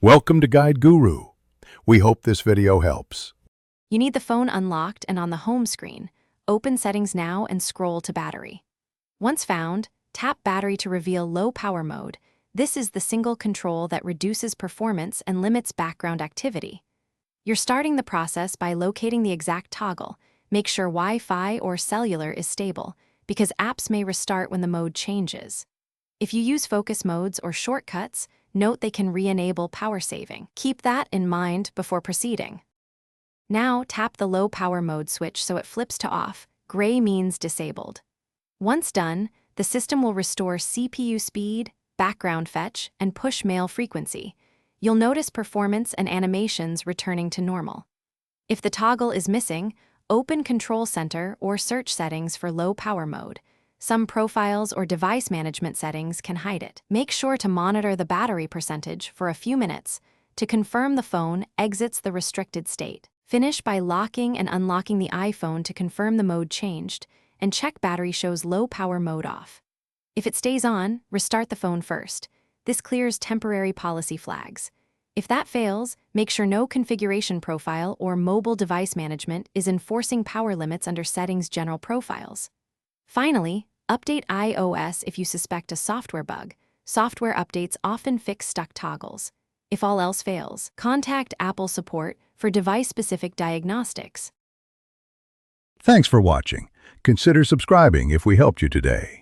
Welcome to Guide Guru. We hope this video helps. You need the phone unlocked and on the home screen. Open Settings now and scroll to Battery. Once found, tap Battery to reveal Low Power Mode. This is the single control that reduces performance and limits background activity. You're starting the process by locating the exact toggle. Make sure Wi-Fi or cellular is stable, because apps may restart when the mode changes. If you use focus modes or shortcuts, note they can re-enable power saving. Keep that in mind before proceeding. Now tap the low power mode switch so it flips to off. Gray means disabled. Once done, the system will restore CPU speed, background fetch, and push mail frequency. You'll notice performance and animations returning to normal. If the toggle is missing, open Control Center or search settings for low power mode. Some profiles or device management settings can hide it. Make sure to monitor the battery percentage for a few minutes to confirm the phone exits the restricted state. Finish by locking and unlocking the iPhone to confirm the mode changed, and check battery shows low power mode off. If it stays on, restart the phone first. This clears temporary policy flags. If that fails, make sure no configuration profile or mobile device management is enforcing power limits under Settings General Profiles. Finally, update iOS if you suspect a software bug. Software updates often fix stuck toggles. If all else fails, contact Apple support for device-specific diagnostics. Thanks for watching. Consider subscribing if we helped you today.